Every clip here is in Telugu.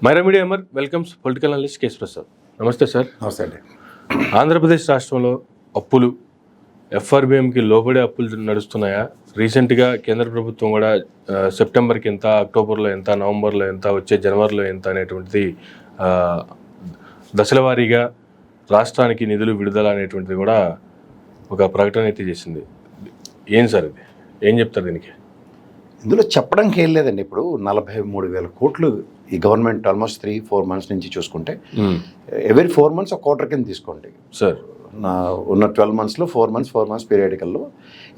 Myra media Amar welcomes political analyst Kesh Prasad. Namaste sir. నమస్తే అండి. ఆంధ్రప్రదేశ్ రాష్ట్రంలో అప్పులు ఎఫ్ఆర్బిఎంకి లోబడే అప్పులు నడుస్తున్నాయా? రీసెంట్గా కేంద్ర ప్రభుత్వం కూడా సెప్టెంబర్కి ఎంత, అక్టోబర్లో ఎంత, నవంబర్లో ఎంత, వచ్చే జనవరిలో ఎంత అనేటువంటిది దశల వారీగా రాష్ట్రానికి నిధులు విడుదల అనేటువంటిది కూడా ఒక ప్రకటన అయితే చేసింది. ఏం సార్ ఇది, ఏం చెప్తారు దీనికి? ఇందులో చెప్పడానికి ఏం లేదండి. ఇప్పుడు 43,000 కోట్లు ఈ గవర్నమెంట్ ఆల్మోస్ట్ 3-4 months నుంచి చూసుకుంటే ఎవ్రీ 4 months ఒక క్వార్టర్ కింద తీసుకోండి సార్. ఉన్న 12 monthsలో 4 months పీరియడికల్లో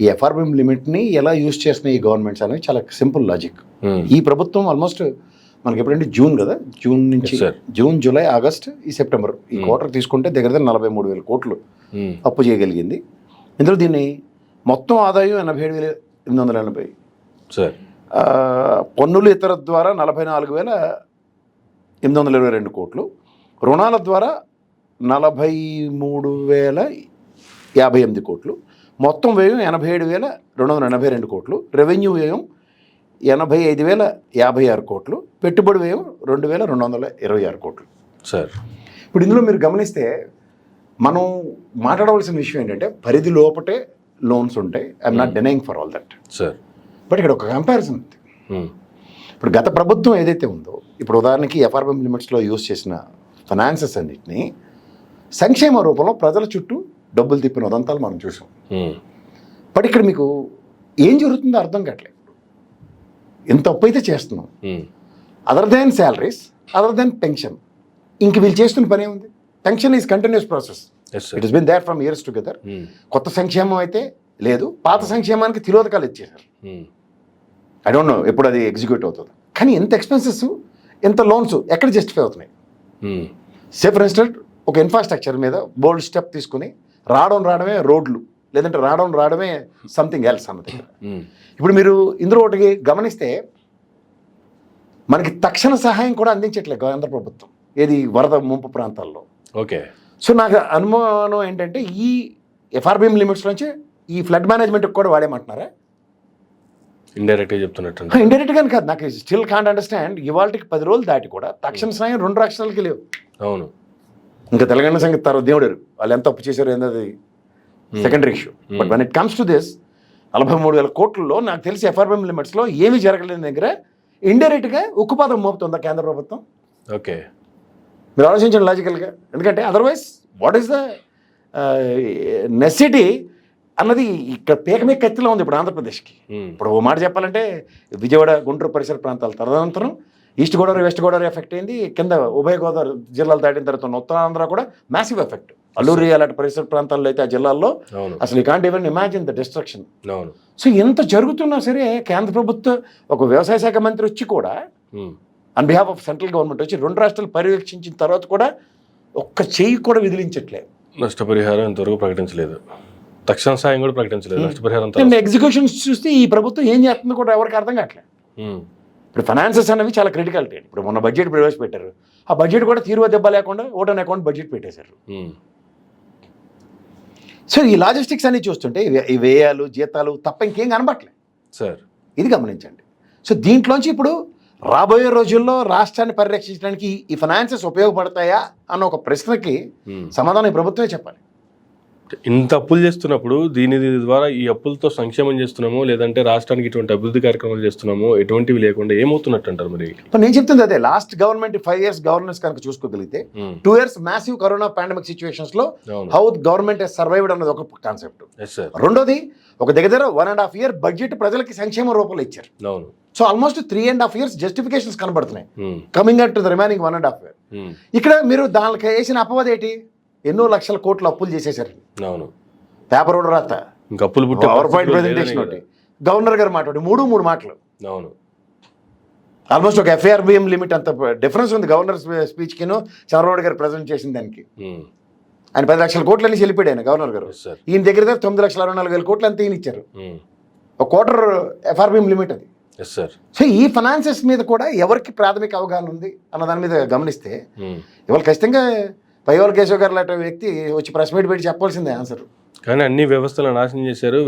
ఈ ఎఫ్ఆర్బిఎం లిమిట్ని ఎలా యూజ్ చేస్తున్నాయి ఈ గవర్నమెంట్స్ అనేవి చాలా సింపుల్ లాజిక్. ఈ ప్రభుత్వం ఆల్మోస్ట్ మనకి ఎప్పుడంటే జూన్ కదా, జూన్ నుంచి జూన్, జూలై, ఆగస్ట్, ఈ సెప్టెంబర్ ఈ క్వార్టర్ తీసుకుంటే దగ్గర 43,000 కోట్లు అప్పు చేయగలిగింది. ఇందులో దీన్ని మొత్తం ఆదాయం 87,880 సార్, పన్నులు ఇతర ద్వారా 44,822 కోట్లు, రుణాల ద్వారా 43,058 కోట్లు, మొత్తం వ్యయం 87,282 కోట్లు, రెవెన్యూ వ్యయం 85,056 కోట్లు, పెట్టుబడి వ్యయం 2,226 కోట్లు సార్. ఇప్పుడు ఇందులో మీరు గమనిస్తే మనం మాట్లాడవలసిన విషయం ఏంటంటే పరిధి లోపటే లోన్స్ ఉంటాయి. I'm not denying for all that sir. But ఇక్కడ ఒక కంపారిజన్ ఉంది. ఇప్పుడు గత ప్రభుత్వం ఏదైతే ఉందో, ఇప్పుడు ఉదాహరణకి ఎఫ్ఆర్బిఎం లిమిట్స్లో యూజ్ చేసిన ఫైనాన్సెస్ అన్నింటినీ సంక్షేమ రూపంలో ప్రజల చుట్టూ డబ్బులు తిప్పిన ఉదంతాలు మనం చూసాం. బట్ ఇక్కడ మీకు ఏం జరుగుతుందో అర్థం కావట్లేదు. ఎంత అప్పు అయితే చేస్తున్నాం, other than salaries, other than pension, ఇంక వీళ్ళు చేస్తున్న పని ఏముంది? Pension is continuous process. It is been there from years together. కొత్త సంక్షేమం అయితే లేదు, పాత సంక్షేమానికి తిలోదకాలు ఇచ్చేశారు. ఐ డోంట్ నో ఎప్పుడు అది ఎగ్జిక్యూట్ అవుతుంది. కానీ ఎంత ఎక్స్పెన్సెస్, ఎంత లోన్స్ ఎక్కడ జస్టిఫై అవుతున్నాయి? సే ఫర్ ఇన్స్టెంట్ ఒక ఇన్ఫ్రాస్ట్రక్చర్ మీద బోల్డ్ స్టెప్ తీసుకుని రావడమే రోడ్లు, లేదంటే రావడమే సంథింగ్ ఎల్స్ అన్నది. ఇప్పుడు మీరు ఇందులో ఒకటి గమనిస్తే మనకి తక్షణ సహాయం కూడా అందించట్లేదు కేంద్ర ప్రభుత్వం, ఏది వరద ముంపు ప్రాంతాల్లో. ఓకే. సో నాకు అనుమానం ఏంటంటే ఈ ఎఫ్ఆర్బిఎం లిమిట్స్ నుంచి ఈ ఫ్లడ్ మేనేజ్మెంట్కి కూడా వాడేమంటున్నారా? ఇండైరెక్ట్గా చెప్తున్నట్టు. ఇండైరెక్ట్గానే కాదు, నాకు స్టిల్ కాంట్ అండర్స్టాండ్. ఇవాళకి 10 రోజులు దాటి కూడా తక్షణ సాయం 2 రాష్ట్రాలకి లేవు. అవును. ఇంకా తెలంగాణ సంగతి తర్వాత దేవుడు వాళ్ళు ఎంత అప్పు చేశారు ఏంటది secondary issue. But one it comes to this 43,000 కోట్లలో నాకు తెలిసి ఎఫ్ఆర్బిఎం లిమిట్స్లో ఏమీ జరగలేని దగ్గర ఇండైరెక్ట్గా ఉక్కుపాదం మోపుతుందా కేంద్ర ప్రభుత్వం? ఓకే. మీరు ఆలోచించండి లాజికల్గా. ఎందుకంటే అదర్వైజ్ వాట్ ఈస్ ద నెసిటీ అన్నది ఇక్కడ పీకమే కత్తిలో ఉంది ఇప్పుడు ఆంధ్రప్రదేశ్కి. ఇప్పుడు ఓ మాట చెప్పాలంటే విజయవాడ, గుంటూరు పరిసర ప్రాంతాలు, తదనంతరం east Godavari, west Godavari effect అయింది. కింద ఉభయ గోదావరి జిల్లాలు దాటిన తర్వాత ఉత్తరాంధ్ర కూడా మ్యాసివ్ ఎఫెక్ట్. అల్లూరి అలాంటి పరిసర ప్రాంతాల్లో అయితే ఆ జిల్లాల్లో అసలు you can't even imagine the destruction. So ఎంత జరుగుతున్నా సరే కేంద్ర ప్రభుత్వం ఒక వ్యవసాయ శాఖ మంత్రి వచ్చి కూడా on behalf of central government వచ్చి 2 రాష్ట్రాలు పర్యవేక్షించిన తర్వాత కూడా ఒక్క చెయ్యి కూడా విదిలించట్లేదు. నష్టపరిహారం ఇంతవరకు ప్రకటించలేదు, తక్షణ సాయం కూడా ప్రకటించలేదు, నష్టపరిహారం. ఎగ్జిక్యూషన్స్ చూస్తే ఈ ప్రభుత్వం ఏం చేస్తుందో కూడా ఎవరికి అర్థం కావట్లేదు. ఇప్పుడు ఫైనాన్సెస్ అనేవి చాలా క్రిటికాలిటీ. ఇప్పుడు మొన్న బడ్జెట్ ప్రవేశపెట్టారు, ఆ బడ్జెట్ కూడా తీరువ దెబ్బ లేకుండా ఓటన్ అకౌంట్ బడ్జెట్ పెట్టేశారు. సో ఈ లాజిస్టిక్స్ అన్ని చూస్తుంటే ఈ వ్యయాలు, జీతాలు తప్ప ఇంకేం కనబట్టలేదు సార్. ఇది గమనించండి. సో దీంట్లోంచి ఇప్పుడు రాబోయే రోజుల్లో రాష్ట్రాన్ని పరిరక్షించడానికి ఈ ఫైనాన్సెస్ ఉపయోగపడతాయా అన్న ఒక ప్రశ్నకి సమాధానం ఈ ప్రభుత్వమే చెప్పాలి. ఇంత అప్పులు చేస్తున్నప్పుడు దీని ద్వారా ఈ అప్పులతో సంక్షేమం చేస్తున్నామో లేదంటే రాష్ట్రానికి ఇటువంటి అభివృద్ధి కార్యక్రమాలు చేస్తున్నామో ఎటువంటివి లేకుండా ఏమవుతున్నట్టు అంటారు? మరి నేను చెప్తుంది అదే. లాస్ట్ గవర్నమెంట్ 5 years గవర్నెన్స్ కనుక చూసుకోగలిగితే 2 years massive corona pandemic situations లో హౌ గవర్నమెంట్ హెస్ సర్వైవ్డ్ అన్నది ఒక కాన్సెప్ట్. రెండోది ఒక దగ్గర 1.5 year బడ్జెట్ ప్రజలకి సంక్షేమ రూపంలో ఇచ్చారు. సో ఆల్మోస్ట్ 3.5 years జస్టిఫికేషన్స్ కనబడుతున్నాయి coming at to the remaining 1.5 year. ఇక్కడ మీరు దానికి వేసిన అపవాదం ఏంటి? ఎన్నో లక్షల కోట్లు అప్పులు చేసేసారు. పేపర్ కూడా రాత పవర్ పాయింట్ ప్రెజెంటేషన్ ఒకటి, గవర్నర్ గారు మాట్లాడి 3 మాటలు. ఆల్మోస్ట్ ఒక ఎఫ్ఆర్బిఎం లిమిట్ అంత డిఫరెన్స్ ఉంది గవర్నర్ స్పీచ్ కిను చంద్రబాబు గారు ప్రజెంట్ చేసిన దానికి. ఆయన 10 లక్షల కోట్లు అని వెళ్ళిపోయాడు ఆయన గవర్నర్ గారు. ఈయన దగ్గర 9,64,000 కోట్లు అంతా ఈయన ఇచ్చారు. ఒక క్వార్టర్ ఎఫ్ఆర్బిఎం లిమిట్ అది. సో ఈ ఫైనాన్సెస్ మీద కూడా ఎవరికి ప్రాథమిక అవగాహన ఉంది అన్న దాని మీద గమనిస్తే ఇవాళ ఖచ్చితంగా పైవాళ్ళ కేశవ్ గారు లాంటి వ్యక్తి వచ్చి ప్రెస్ మీట్ పెట్టి చెప్పాల్సిందే ఆన్సర్. కానీ అన్ని వ్యవస్థలు నాశనం చేశారు.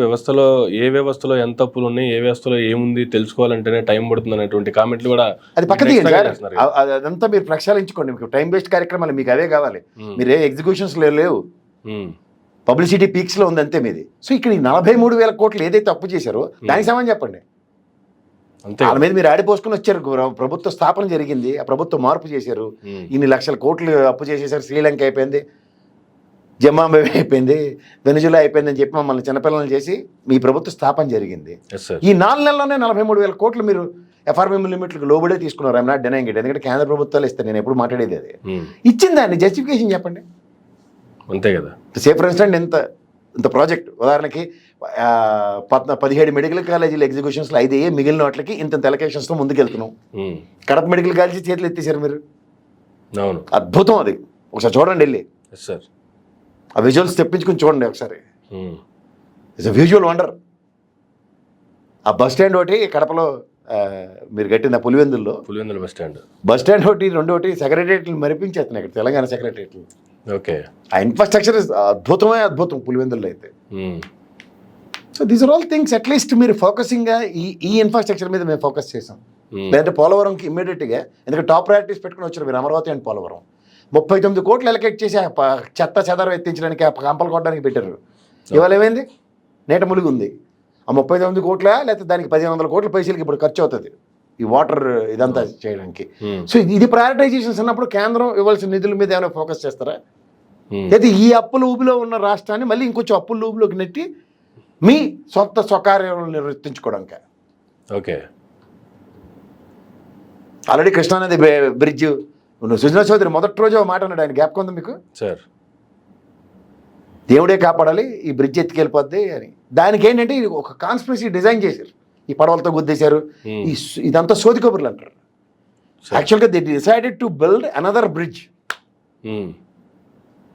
ఏ వ్యవస్థలో ఎంత తప్పులు ఉన్నాయి, ఏ వ్యవస్థలో ఏముంది తెలుసుకోవాలంటేనే టైం పడుతుంది అనేటువంటి కామెంట్లు కూడా అది పక్క తీయండి సార్. చేస్తున్నారు. అదంతా మీరు ప్రక్షాళించుకోండి. మీకు టైం వేస్ట్ కార్యక్రమాలు మీకు అవే కావాలి. మీరు ఏ ఎగ్జిక్యూషన్స్ లేవు, పబ్లిసిటీ పీక్స్ లో ఉంది అంతే మీది. సో ఇక్కడ ఈ 43,000 కోట్లు ఏదైతే అప్పు చేశారో దానికి సమానం చెప్పండి. అంతే వాళ్ళ మీద మీరు ఆడిపోసుకుని వచ్చారు. ప్రభుత్వ స్థాపన జరిగింది, ఆ ప్రభుత్వం మార్పు చేశారు, ఇన్ని లక్షల కోట్లు అప్పు చేసేసారు, శ్రీలంక అయిపోయింది, జింబాబ్వే అయిపోయింది, వెనుజులా అయిపోయింది అని చెప్పి మమ్మల్ని చిన్నపిల్లలు చేసి మీ ప్రభుత్వ స్థాపన జరిగింది. ఈ 4 నెలల్లోనే 43,000 కోట్లు మీరు ఎఫ్ఆర్బిఎం లిమిట్లకు లోబడే తీసుకున్నారు. I'm not denying it. ఎందుకంటే కేంద్ర ప్రభుత్వాలు ఇస్తాను, నేను ఎప్పుడు మాట్లాడేది అది. ఇచ్చిందాన్ని జస్టిఫికేషన్ చెప్పండి. అంతే కదా. సే ఫర్ ఇన్స్టెంట్ ఇంత ప్రాజెక్ట్ ఉదాహరణకి 17 మెడికల్ కాలేజీల ఎగ్జిక్యూషన్స్లో 5 మిగిలిన వాటికి ఇంత ఎలకేషన్స్తో ముందుకెళ్తున్నాం. కడప మెడికల్ కాలేజీ చేతులు ఎత్తేసారు మీరు. అవును, అద్భుతం అది. ఒకసారి చూడండి వెళ్ళి, సార్ ఆ విజువల్స్ తెప్పించుకుని చూడండి ఒకసారి. It's a visual wonder. ఆ బస్ స్టాండ్ ఒకటి కడపలో మీరు కట్టిన పులివెందుల్లో బస్ స్టాండ్ ఒకటి, రెండోటి సెక్రటరియట్లు మరిపించేస్తున్నాయి ఇక్కడ తెలంగాణ సెక్రటరియట్లు. ఓకే, ఆ ఇన్ఫ్రాస్ట్రక్చర్ అద్భుతం పులివెందుల్లో అయితే. So these are all things at least మీరు ఫోకసింగ్గా ఈ ఇన్ఫ్రాస్ట్రక్చర్ మీద మేము ఫోకస్ చేసాం. లేదంటే పోలవరంకి ఇమ్మీడియట్గా, ఎందుకంటే టాప్ ప్రయారిటీస్ పెట్టుకుని వచ్చారు మీరు. అమరావతి అండ్ పోలవరం 39 కోట్లు ఎలకేట్ చేసి చెత్త చెదర ఎత్తించడానికి, కంపలు కొట్టడానికి పెట్టారు. ఇవాళ ఏమైంది? నేట ములుగు ఉంది. ఆ 39 కోట్ల లేకపోతే దానికి 1,500 కోట్ల పైసలకి ఇప్పుడు ఖర్చు అవుతుంది ఈ వాటర్ ఇదంతా చేయడానికి. సో ఇది ప్రయారిటైజేషన్స్ అన్నప్పుడు కేంద్రం ఇవ్వాల్సిన నిధుల మీద ఏమైనా ఫోకస్ చేస్తారా? అయితే ఈ అప్పుల ఊబిలో ఉన్న రాష్ట్రాన్ని మళ్ళీ ఇంకొంచెం అప్పుల ఊబిలోకి నెట్టి మీ సొంత స్వకార్యాలను నిర్వర్తించుకోవడానికి. ఓకే, ఆల్రెడీ కృష్ణానది బ్రిడ్జ్ సుజనా చౌదరి మొదటి రోజు మాట అన్నాడు, ఆయన జ్ఞాపకం ఉంది మీకు? సార్, దేవుడే కాపాడాలి, ఈ బ్రిడ్జ్ ఎత్తుకెళ్ళిపోద్ది అని. దానికి ఏంటంటే ఒక కాన్స్పిరసీ డిజైన్ చేశారు. ఈ పడవలతో గుద్దేశారు. ఇదంతా సోది కబుర్లు అంటారు. యాక్చువల్గా they decided to build another bridge.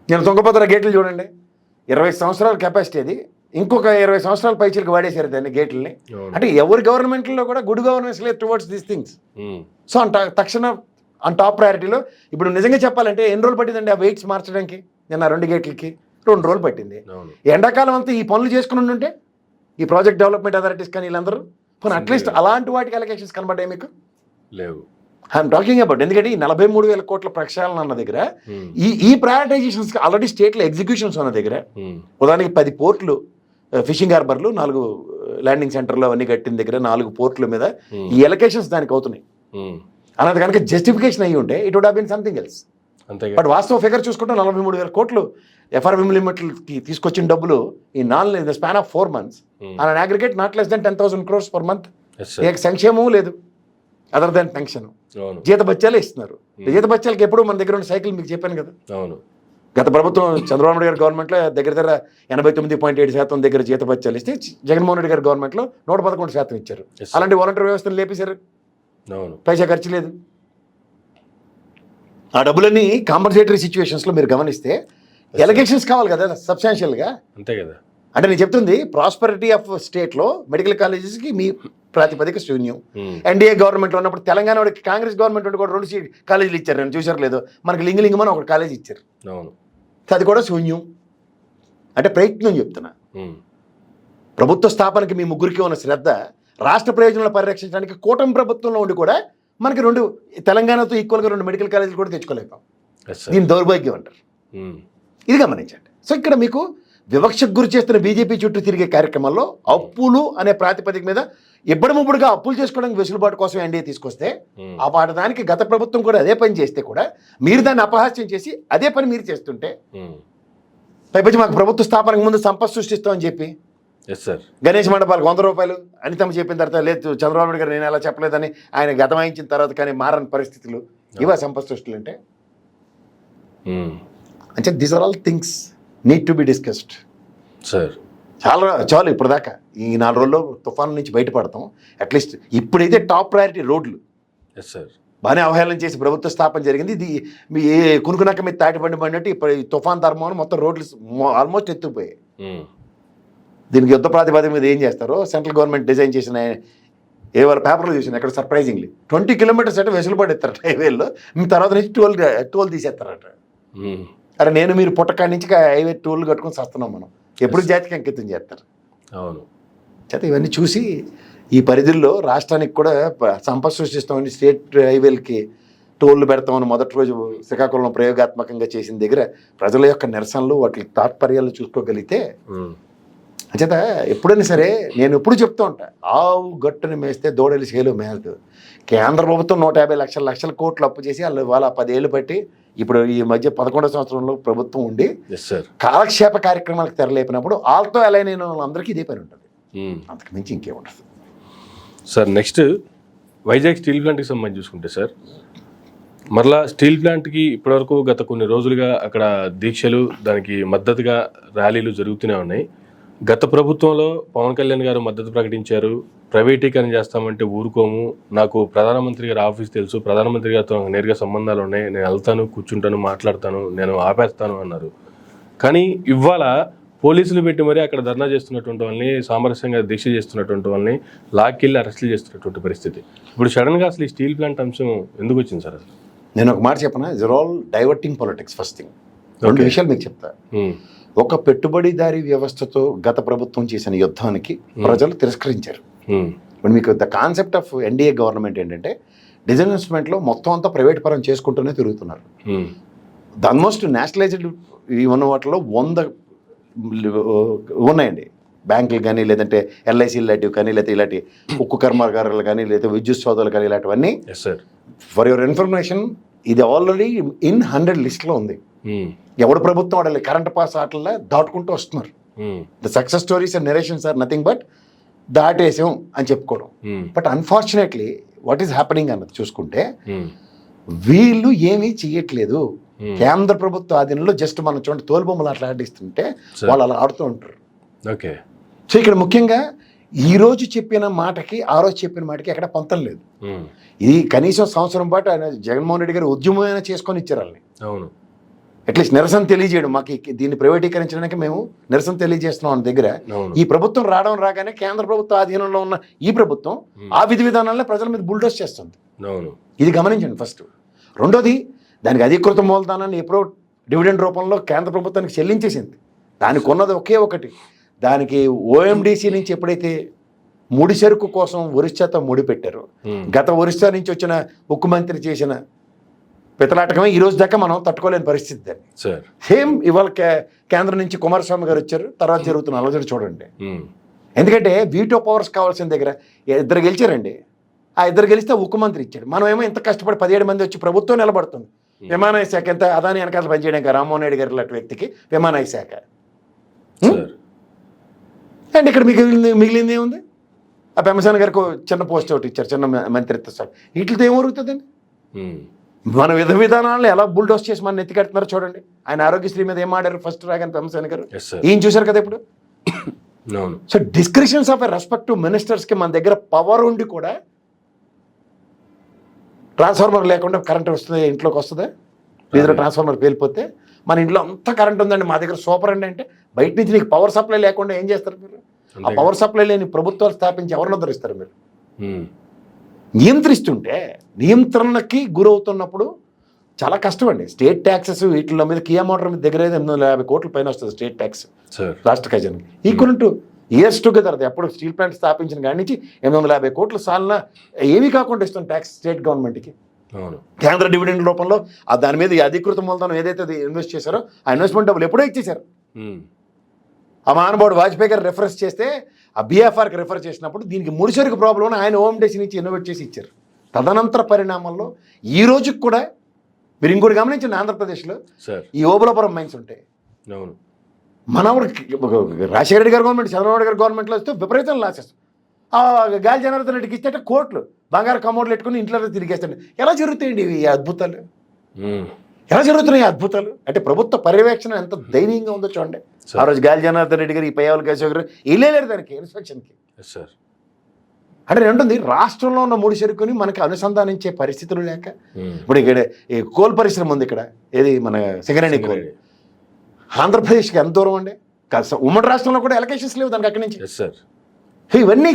నేను తుంగభద్ర గేట్లు చూడండి, 20 సంవత్సరాల కెపాసిటీ అది. ఇంకొక 20 సంవత్సరాల పైచీలకు వాడేశారు దాన్ని గేట్లని. అంటే ఎవరి గవర్నమెంట్లో కూడా గుడ్ గవర్నెన్స్ లేదు టువర్డ్స్ దీస్ థింగ్స్. సో తక్షణ టాప్ ప్రయారిటీలో ఇప్పుడు నిజంగా చెప్పాలంటే ఎన్ని రోజులు పట్టిందండి ఆ వెయిట్స్ మార్చడానికి? నేను 2 గేట్లకి 2 రోజులు పట్టింది. ఎండాకాలం అంతా ఈ పనులు చేసుకుని ఉంటే ఈ ప్రాజెక్ట్ డెవలప్మెంట్ అథారిటీస్ కానీ వీళ్ళందరూ పోనీ అట్లీస్ట్ అలాంటి వాటికి అలొకేషన్స్ కనబడ్డాయి మీకు? లేవు. ఐఎమ్ టాకింగ్ అబౌట్, ఎందుకంటే ఈ 43,000 కోట్ల ప్రక్షాళన అన్న దగ్గర ఈ ప్రయారిటైజేషన్స్ ఆల్రెడీ స్టేట్లో ఎగ్జిక్యూషన్స్ ఉన్న దగ్గర ఉదాహరణకి 10 పోర్ట్లు, ఫిషింగ్ హార్బర్లు, 4 ల్యాండింగ్ సెంటర్లు అవన్నీ కట్టిన దగ్గర 4 పోర్ట్ల మీద ఈ ఎలకేషన్స్ దానికి అవుతున్నాయి అన్నది కనుక జస్టిఫికేషన్ అయ్యి ఉంటే it would have been something else. But వాస్తవ ఫిగర్ చూసుకుంటే 43,000 కోట్లు ఎఫ్ఆర్బిఎం లిమిట్లకి తీసుకొచ్చిన డబ్బులు ఈ span of 4 months on aggregate not less than 10,000 crores per month. ఏ సంక్షేమం లేదు అదర్ దాన్ పెన్షన్. జీత బత్యాలే ఇస్తున్నారు. జీత బత్యాలకి ఎప్పుడు మన దగ్గర ఉన్న సైకిల్ మీకు చెప్పాను కదా. గత ప్రభుత్వం చంద్రబాబు నాయుడు గారి గవర్నమెంట్లో దగ్గర 89.7% దగ్గర జీత బత్యాలు ఇస్తే జగన్మోహన్ రెడ్డి గారి గవర్నమెంట్లో 111% ఇచ్చారు. అలాంటి వాలంటీర్ వ్యవస్థను లేపేశారు, పైసా ఖర్చు లేదు. ఆ డబ్బులన్నీ కాంపన్సేటరీ సిచ్యువేషన్స్లో మీరు గమనిస్తే ఎలకేషన్స్ కావాలి కదా సబ్స్టాన్షియల్గా. అంతే కదా. అంటే నేను చెప్తుంది ప్రాస్పరిటీ ఆఫ్ స్టేట్లో మెడికల్ కాలేజెస్కి మీ ప్రాతిపదిక శూన్యం. ఎన్డీఏ గవర్నమెంట్లో ఉన్నప్పుడు తెలంగాణ వాడికి కాంగ్రెస్ గవర్నమెంట్ కూడా 2 కాలేజీలు ఇచ్చారు. నేను చూసారు లేదు, మనకి లింగలింగం అని ఒక కాలేజ్ ఇచ్చారు, అది కూడా శూన్యం. అంటే ప్రయత్నం చెప్తున్నా. ప్రభుత్వ స్థాపనకి మీ ముగ్గురికి ఉన్న శ్రద్ధ రాష్ట్ర ప్రయోజనాలు పరిరక్షించడానికి కూటమి ప్రభుత్వంలో ఉండి కూడా మనకి 2 తెలంగాణతో ఈక్వల్గా 2 మెడికల్ కాలేజీలు కూడా తెచ్చుకోలేకపోయాం. దీని దౌర్భాగ్యం అంటారు. ఇది గమనించండి. సో ఇక్కడ మీకు వివక్షకు గురి చేస్తున్న బీజేపీ చుట్టూ తిరిగే కార్యక్రమాల్లో అప్పులు అనే ప్రాతిపదిక మీద ఇబ్బడిముబ్బడిగా అప్పులు చేసుకోవడానికి వెసులుబాటు కోసం ఎన్డీఏ తీసుకొస్తే ఆ పాట దానికి గత ప్రభుత్వం కూడా అదే పని చేస్తే కూడా మీరు దాన్ని అపహాస్యం చేసి అదే పని మీరు చేస్తుంటే పైపచ్చి మాకు ప్రభుత్వ స్థాపనకు ముందు సంపద సృష్టిస్తామని చెప్పి గణేష్ మండపాలకు 100 రూపాయలు అని తమ చెప్పిన తర్వాత లేదు చంద్రబాబు నాయుడు గారు నేను అలా చెప్పలేదని ఆయన గతమాయించిన తర్వాత కానీ మారని పరిస్థితులు ఇవా సంపద సృష్టిలు అంటే these are all things need to be discussed sir. చాలు ఇప్పుడు దాకా ఈ 4 రోజుల్లో తుఫాను నుంచి బయటపడతాం. అట్లీస్ట్ ఇప్పుడైతే టాప్ ప్రయారిటీ రోడ్లు బాగానే అవహేళన చేసి ప్రభుత్వ స్థాపన జరిగింది. ఇది మీ కునుకునక్క మీద తాటిబండి పడినట్టు ఇప్పుడు ఈ తుఫాన్ ధర్మం మొత్తం రోడ్లు ఆల్మోస్ట్ ఎత్తుకుపోయాయి. దీనికి యుద్ధ ప్రాతిపదిక మీద ఏం చేస్తారో సెంట్రల్ గవర్నమెంట్ డిజైన్ చేసిన వాళ్ళ పేపర్లో చూసిన ఎక్కడ సర్ప్రైజింగ్లీ 20 kilometers అంటే వెసులుబాటు ఇస్తారు హైవేల్లో, మీ తర్వాత నుంచి టోల్ తీసేస్తారట. అరే నేను మీరు పుట్టకాడి నుంచి హైవే టోల్ కట్టుకుని వస్తున్నాం మనం. ఎప్పుడు జాతికి అంకితం చేస్తారు. అవును. చేత ఇవన్నీ చూసి ఈ పరిధుల్లో రాష్ట్రానికి కూడా సంపద సృష్టిస్తామని స్టేట్ హైవేలకి టోళ్ళు పెడతామని మొదటి రోజు శ్రీకాకుళంలో ప్రయోగాత్మకంగా చేసిన దగ్గర ప్రజల యొక్క నిరసనలు వాటి తాత్పర్యాలు చూసుకోగలిగితే అంచేత ఎప్పుడైనా సరే నేను ఎప్పుడు చెప్తూ ఉంటా, ఆవు గట్టుని మేస్తే దూడలు చేలు మేలదు. కేంద్ర ప్రభుత్వం 150 లక్షల కోట్లు అప్పు చేసి వాళ్ళ 10 ఏళ్ళు బట్టి ఇప్పుడు ఈ మధ్య 11వ సంవత్సరంలో ప్రభుత్వం ఉండి కాలక్షేప కార్యక్రమాలకు తెరలేపినప్పుడు వాళ్ళతో ఎలా నేను అందరికీ ఇదే పని ఉంటుంది. అంతకు మించి ఇంకేముండదు సార్. నెక్స్ట్ వైజాగ్ స్టీల్ ప్లాంట్కి సంబంధించి చూసుకుంటే సార్, మరలా స్టీల్ ప్లాంట్కి ఇప్పటివరకు గత కొన్ని రోజులుగా అక్కడ దీక్షలు, దానికి మద్దతుగా ర్యాలీలు జరుగుతూనే ఉన్నాయి. గత ప్రభుత్వంలో పవన్ కళ్యాణ్ గారు మద్దతు ప్రకటించారు, ప్రైవేటీకరణ చేస్తామంటే ఊరుకోము, నాకు ప్రధానమంత్రి గారి ఆఫీస్ తెలుసు, ప్రధానమంత్రి గారితో నేరుగా సంబంధాలు ఉన్నాయి, నేను వెళ్తాను, కూర్చుంటాను, మాట్లాడతాను, నేను ఆపేస్తాను అన్నారు. కానీ ఇవాళ పోలీసులు పెట్టి మరీ అక్కడ ధర్నా చేస్తున్నటువంటి వాళ్ళని, సామరస్యంగా దీక్ష చేస్తున్నటువంటి వాళ్ళని లాక్కెళ్ళి అరెస్టులు చేస్తున్నటువంటి పరిస్థితి. ఇప్పుడు సడన్గా అసలు ఈ స్టీల్ ప్లాంట్ అంశం ఎందుకు వచ్చింది సార్? అసలు నేను ఒక మాట చెప్పనా, it's all diverting politics. First thing, 2 విషయాలు మీకు చెప్తా. ఒక పెట్టుబడిదారీ వ్యవస్థతో గత ప్రభుత్వం చేసిన యుద్ధానికి ప్రజలు తిరస్కరించారు. ఇప్పుడు మీకు the concept of NDA government ఏంటంటే డిజిన్వెస్ట్మెంట్లో మొత్తం అంతా ప్రైవేట్ పరం చేసుకుంటూనే తిరుగుతున్నారు. ఆల్మోస్ట్ నేషనలైజ్డ్ ఉన్న వాటిలో 100 ఉన్నాయండి. బ్యాంకులు కానీ, లేదంటే ఎల్ఐసీలు లాంటివి కానీ, లేకపోతే ఇలాంటి ఉక్కు కర్మాగారాలు కానీ, లేకపోతే విద్యుత్ సోదాలు కానీ, ఇలాంటివన్నీ. ఫర్ యువర్ ఇన్ఫర్మేషన్, ఇది ఆల్రెడీ ఇన్ 100 లిస్ట్లో ఉంది. ఎవడు ప్రభుత్వం వాడాలి కరెంట్ పాస్ ఆటల్లో దాటుకుంటూ వస్తున్నారు. The success stories and narrations are nothing but దాటేసాం అని చెప్పుకోవడం. But unfortunately what is happening అన్నది చూసుకుంటే వీళ్ళు ఏమీ చెయ్యట్లేదు. కేంద్ర ప్రభుత్వ ఆధీనంలో జస్ట్ మనం చూడండి తోలుబొమ్మలు అట్లా ఆడిస్తుంటే వాళ్ళు అలా ఆడుతూ ఉంటారు. ఓకే. సో ఇక్కడ ముఖ్యంగా ఈ రోజు చెప్పిన మాటకి ఆ రోజు చెప్పిన మాటకి ఎక్కడ పొంతం లేదు. ఇది కనీసం సంవత్సరం పాటు ఆయన జగన్మోహన్ రెడ్డి గారు ఉద్యమమైనా చేసుకొని ఇచ్చారు వాళ్ళని. అవును. అట్లీస్ట్ నిరసన తెలియజేయడం, మాకు దీన్ని ప్రైవేటీకరించడానికి మేము నిరసన తెలియజేస్తున్నాం అన్న దగ్గర ఈ ప్రభుత్వం రాగానే కేంద్ర ప్రభుత్వ ఆధీనంలో ఉన్న ఈ ప్రభుత్వం ఆ విధి విధానాలను ప్రజల మీద బుల్డోస్ చేస్తుంది. ఇది గమనించండి ఫస్ట్. రెండోది, దానికి అధికృత మూలధనాన్ని ఎప్పుడో డివిడెండ్ రూపంలో కేంద్ర ప్రభుత్వానికి చెల్లించేసింది. దానికి ఉన్నది ఒకే ఒకటి, దానికి ఓఎండిసి నుంచి ఎప్పుడైతే ముడి సరుకు కోసం ఒరిస్సాతో ముడి పెట్టారో, గత ఒరిస్సా నుంచి వచ్చిన ఉక్కు మంత్రి చేసిన పితలాటకమే ఈ రోజు దాకా మనం తట్టుకోలేని పరిస్థితి. దాన్ని సేమ్ ఇవాళ కేంద్రం నుంచి కుమారస్వామి గారు వచ్చారు, తర్వాత జరుగుతున్న అలజడి చూడండి. ఎందుకంటే వీటో పవర్స్ కావాల్సిన దగ్గర 2 గెలిచారండి. ఆ 2 గెలిస్తే ఉక్కు మంత్రి ఇచ్చాడు. మనం ఏమో ఇంత కష్టపడి 17 మంది వచ్చి ప్రభుత్వం నిలబడుతుంది. విమానయాన శాఖ ఎంత అదాని వెనకాల పనిచేయడానికి రామ్మోహన్ రెడ్డి గారు లాంటి వ్యక్తికి విమానయాన శాఖ. అండ్ ఇక్కడ మిగిలింది ఏముంది? ఆ పెమ్మసాని గారికి చిన్న పోస్ట్ ఒకటి ఇచ్చారు, చిన్న మంత్రిత్వ శాఖ. వీటితో ఏమరుగుతుందండి? మన విధానాలను ఎలా బుల్డోస్ చేసి మన ఎత్తికెడుతున్నారు చూడండి. ఆయన ఆరోగ్యశ్రీ మీద ఏం ఆడారు ఫస్ట్ రాగానే పెమ్మసాని గారు, ఈయన చూశారు కదా ఇప్పుడు. సో డిస్క్రిషన్స్ ఆఫ్ రెస్పెక్టివ్ మినిస్టర్స్కి మన దగ్గర పవర్ ఉండి కూడా ట్రాన్స్ఫార్మర్ లేకుండా కరెంట్ వస్తుంది, ఇంట్లోకి వస్తుంది. వీధిలో ట్రాన్స్ఫార్మర్ పేలిపోతే మన ఇంట్లో అంతా కరెంట్ ఉందండి, మా దగ్గర సూపర్ అండి అంటే, బయట నుంచి నీకు పవర్ సప్లై లేకుండా ఏం చేస్తారు మీరు? ఆ పవర్ సప్లై లేని ప్రభుత్వాలు స్థాపించి ఎవరిని ఉద్ధరిస్తారు మీరు? నియంత్రిస్తుంటే నియంత్రణకి గురవుతున్నప్పుడు చాలా కష్టం అండి. స్టేట్ ట్యాక్సెస్ వీటిలో మీద కియా మోటార్ మీద దగ్గర 850 కోట్ల పైన వస్తుంది స్టేట్ ట్యాక్స్ రాష్ట్ర ఖజానాకి. ఈక్వల్ టు ఇయర్స్ టుగెదర్ ఎప్పుడు స్టీల్ ప్లాంట్ స్థాపించిన కాడి నుంచి 850 కోట్ల సాలన ఏమీ కాకుండా ఇస్తుంది ట్యాక్స్ స్టేట్ గవర్నమెంట్కి. కేంద్ర డివిడెండ్ రూపంలో దాని మీద అధికృత మూలధనం ఏదైతే ఇన్వెస్ట్ చేశారో ఆ ఇన్వెస్ట్మెంట్ డబ్బులు ఎప్పుడో ఇచ్చేశారు. ఆ మహానుభావుడు వాజ్పేయి గారు రెఫరెన్స్ చేస్తే ఆ బిఎఫ్ఆర్కి రెఫర్ చేసినప్పుడు దీనికి ముడిసరికి ప్రాబ్లం అని ఆయన ఓఎండిసి నుంచి ఇన్నోవేట్ చేసి ఇచ్చారు. తదనంతర పరిణామంలో ఈ రోజుకి కూడా మీరు ఇంకోటి గమనించండి, ఆంధ్రప్రదేశ్లో ఈ ఓబులాపురం మైన్స్ ఉంటాయి. మనవాడు రాజశేఖర రెడ్డి గారి గవర్నమెంట్, చంద్రబాబు గారి గవర్నమెంట్లో వస్తే విపరీతం లాసెస్. గాలి జనార్దన్ రెడ్డికి ఇస్తే కోట్లు బంగారు కమోడ్లు పెట్టుకుని ఇంట్లో తిరిగేస్తాడు. ఎలా జరుగుతాయండి ఈ అద్భుతాలు? ఎలా జరుగుతున్నాయి అద్భుతాలు? అంటే ప్రభుత్వ పర్యవేక్షణ ఎంత దయనీయంగా ఉందో చూడండి. ఆ రోజు గాలి జనార్దన్ రెడ్డి గారు, ఈ పయ్యావుల కేశవ్ గారు వెళ్ళలేరు దానికి ఇన్స్పెక్షన్కి. అంటే రెండుంది, రాష్ట్రంలో ఉన్న ముడి సరుకుని మనకి అనుసంధానించే పరిస్థితులు లేక. ఇప్పుడు ఇక్కడ ఈ కోల్ పరిశ్రమ ఉంది, ఇక్కడ ఏది మన సింగరేణి కోల్. ఆంధ్రప్రదేశ్కి ఎంత దూరం అండి? ఉమ్మడి రాష్ట్రంలో కూడా ఎలకేషన్స్ లేవు దానికి అక్కడి నుంచి. ఇవన్నీ